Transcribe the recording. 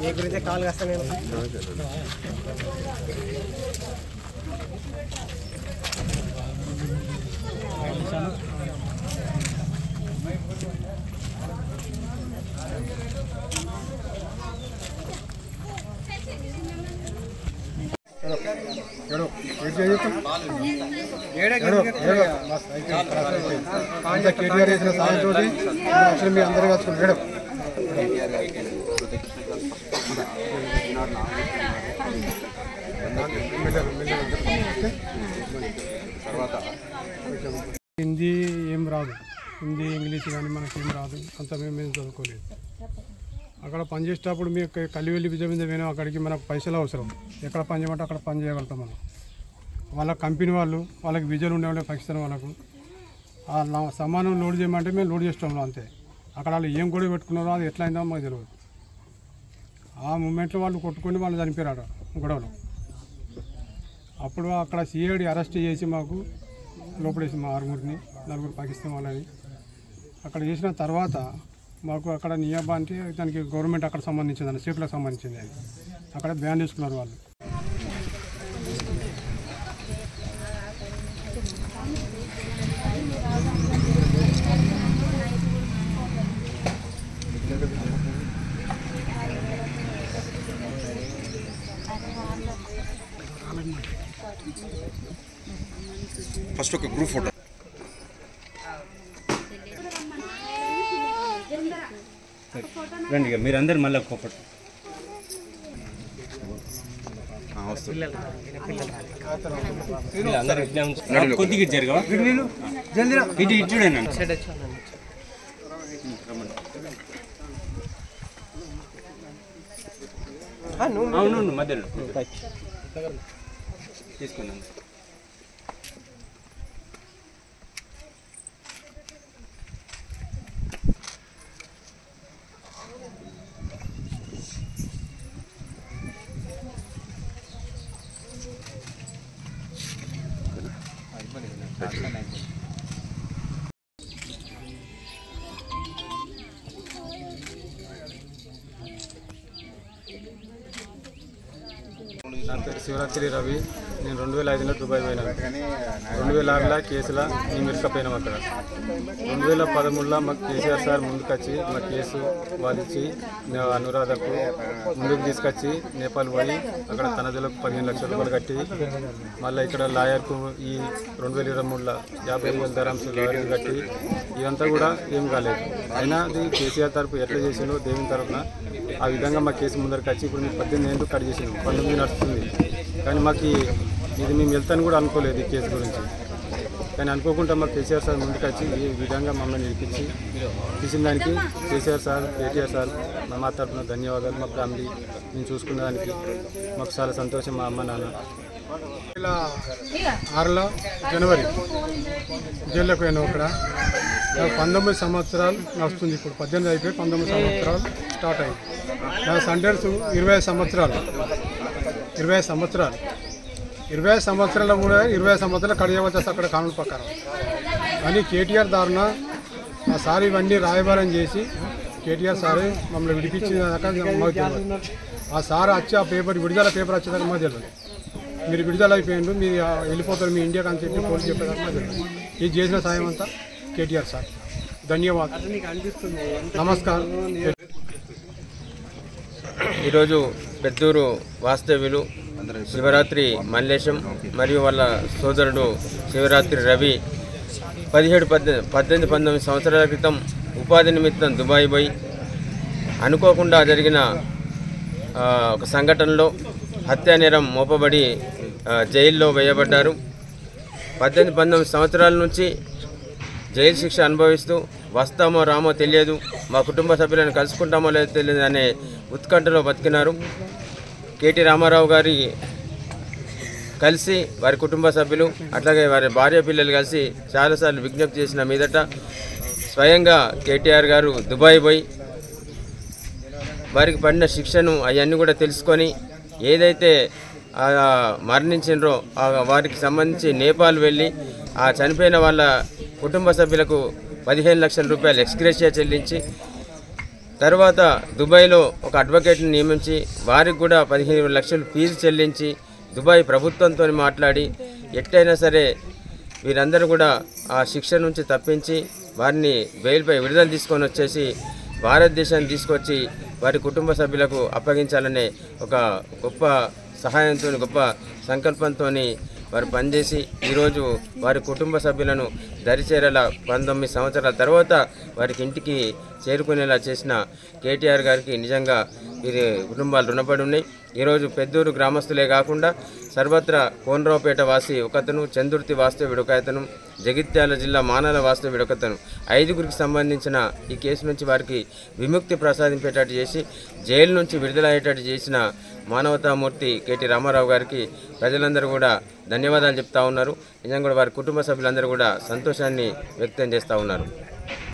మీ గురించే కాల్ కాస్తా నేను కేటీఆర్ చేసిన సాయంతో మీ అందరూ కలుసుకుని మేడం హిందీ ఏం రాదు, హిందీ ఇంగ్లీష్ కానీ మనకేం రాదు, అంత మేము చదువుకోలేదు. అక్కడ పనిచేసేటప్పుడు మీ కలివెల్లి విజయ మీద పోయినా అక్కడికి మనకు పైసలు అవసరం. ఎక్కడ పని చేయమంటే అక్కడ పని చేయగలుగుతాం మనం. వాళ్ళ కంపెనీ వాళ్ళకి విజయలు ఉండేవాళ్ళే పాకిస్తాన్ వాళ్ళకు సమానం లోడ్ చేయమంటే మేము లోడ్ చేస్తాం అంతే. అక్కడ వాళ్ళు ఏం గొడవ పెట్టుకున్నారో అది ఎట్లా అయిందో మాకు తెలియదు. ఆ మూమెంట్లో వాళ్ళు కొట్టుకొని వాళ్ళు చనిపోయారు గొడవలు. అప్పుడు అక్కడ సిఐడి అరెస్ట్ చేసి మాకు లోపడేసి మా 6 పాకిస్తాన్ వాళ్ళని అక్కడ చేసిన తర్వాత మాకు అక్కడ నియాబా అంటే దానికి గవర్నమెంట్ అక్కడ సంబంధించింది, స్టేట్లకు సంబంధించింది. అది అక్కడ బ్యాన్ చేసుకున్నారు వాళ్ళు. ఫస్ట్ ఒక గ్రూప్ ఫోటో రండి, మీరందరూ మళ్ళీ ఒక ఫోటో కొద్దిగా జరగవా ఇటు చూడండి. అవును మధ్యలో తీసుకున్నాను. నా పేరు శివరాత్రి రవి. నేను 2005లో దుబాయ్ పోయినాను. 2006లో కేసులో మేము ఇరుకపోయినాం. అక్కడ 2013లో మాకు కేసీఆర్ సార్ ముందుకు వచ్చి మా కేసు వాదించి అనురాధకు ముందుకు తీసుకొచ్చి నేపాల్ పోయి అక్కడ తనదులకు 15 లక్షల రూపాయలు కట్టి మళ్ళీ ఇక్కడ లాయర్కు ఈ 2023లో 50,000 దరాంశ లాయర్కి కట్టి ఇదంతా కూడా ఏం కాలేదు. అయినా అది కేసీఆర్ తరపు ఎట్లా చేసిందో దేవుని తరఫున ఆ విధంగా మా కేసు ముందరికి వచ్చి ఇప్పుడు మేము 18 ఏళ్ళు కట్ చేసినాం. 19 నడుస్తుంది. కానీ మాకు ఇది మేము వెళ్తాను కూడా అనుకోలేదు ఈ కేసు గురించి. కానీ అనుకోకుండా మా కేసీఆర్ సార్ ముందుకు వచ్చి ఈ విధంగా మమ్మల్ని ఇప్పించి తీసిన దానికి కేసీఆర్ సార్, కేటీఆర్ సార్ మా తరఫున ధన్యవాదాలు. మా ఫ్యామిలీ మేము చూసుకున్న దానికి మాకు చాలా సంతోషం. మా అమ్మ నాన్న 2006 జనవరి జైల్లోకి పోయినాం. అక్కడ నాకు 19 సంవత్సరాలు వస్తుంది. ఇప్పుడు 18 అయిపోయి 19 సంవత్సరాలు స్టార్ట్ అయ్యింది. నా సెంటెన్స్ 20 సంవత్సరాలు. 20 సంవత్సరాలు కూడా 20 సంవత్సరాలు కడియవచ్చు అక్కడ కానూన్ ప్రకారం. కానీ కేటీఆర్ దారుణ ఆ సార్ ఇవన్నీ రాయబారం చేసి కేటీఆర్ సారే మమ్మల్ని విడిపించినాక మాకు తెలియదు. ఆ సార్ వచ్చి ఆ పేపర్ విడుదల పేపర్ వచ్చేదాకా మాకు తెలియదు. మీరు విడుదల అయిపోయిండు, మీరు వెళ్ళిపోతారు మీ ఇండియాకి అని చెప్పి పోలీసు చెప్పేదాకా మాకు తెలియదు. ఇది చేసిన సాయం అంతా కేటీఆర్ సార్. ధన్యవాదాలు. నమస్కారం. ఈరోజు పెద్దూరు వాస్తవ్యులు శివరాత్రి మల్లేశం మరియు వాళ్ళ సోదరుడు శివరాత్రి రవి 18-19 సంవత్సరాల క్రితం ఉపాధి నిమిత్తం దుబాయ్ పోయి అనుకోకుండా జరిగిన ఒక సంఘటనలో హత్యా నేరం మోపబడి జైల్లో వేయబడ్డారు. 18-19 సంవత్సరాల నుంచి జైలు శిక్ష అనుభవిస్తూ వస్తామో రామో తెలియదు, మా కుటుంబ సభ్యులను కలుసుకుంటామో లేదో తెలియదు అనే ఉత్కంఠలో బతికినారు. కేటీ రామారావు గారి కలిసి వారి కుటుంబ సభ్యులు అట్లాగే వారి భార్య పిల్లలు కలిసి చాలాసార్లు విజ్ఞప్తి చేసిన మీదట స్వయంగా కేటీఆర్ గారు దుబాయ్ పోయి వారికి పడిన శిక్షను అవన్నీ కూడా తెలుసుకొని ఏదైతే మరణించినరో వారికి సంబంధించి నేపాల్ వెళ్ళి ఆ చనిపోయిన వాళ్ళ కుటుంబ సభ్యులకు 15 లక్షల రూపాయలు ఎక్స్గ్రేషియా చెల్లించి తర్వాత దుబాయ్లో ఒక అడ్వకేట్ని నియమించి వారికి కూడా 15 లక్షలు ఫీజు చెల్లించి దుబాయ్ ప్రభుత్వంతో మాట్లాడి ఎట్టయినా సరే వీరందరూ కూడా ఆ శిక్ష నుంచి తప్పించి వారిని బెయిల్పై విడుదల తీసుకొని వచ్చేసి భారతదేశాన్ని తీసుకొచ్చి వారి కుటుంబ సభ్యులకు అప్పగించాలనే ఒక గొప్ప సహాయంతో గొప్ప సంకల్పంతో వారు పనిచేసి ఈరోజు వారి కుటుంబ సభ్యులను దరిచేరేలా 19 సంవత్సరాల తర్వాత వారికి ఇంటికి చేరుకునేలా చేసిన కేటీఆర్ గారికి నిజంగా వీరి కుటుంబాలు రుణపడి ఉన్నాయి. ఈరోజు పెద్దూరు గ్రామస్తులే కాకుండా సర్వత్రా కోనరావుపేట వాసి ఒకతను, చందుర్తి వాస్తవ్యుడు ఒకతను, జగిత్యాల జిల్లా మానాల వాస్తవ్యుడు ఒకతను 5గురికి సంబంధించిన ఈ కేసు నుంచి వారికి విముక్తి ప్రసాదింపేటట్టు చేసి జైలు నుంచి విడుదలయ్యేటట్టు చేసిన మానవతామూర్తి కేటీ రామారావు గారికి ప్రజలందరూ కూడా ధన్యవాదాలు చెప్తా ఉన్నారు. నిజంగా కూడా వారి కుటుంబ సభ్యులందరూ కూడా సంతోషాన్ని వ్యక్తం చేస్తూ ఉన్నారు.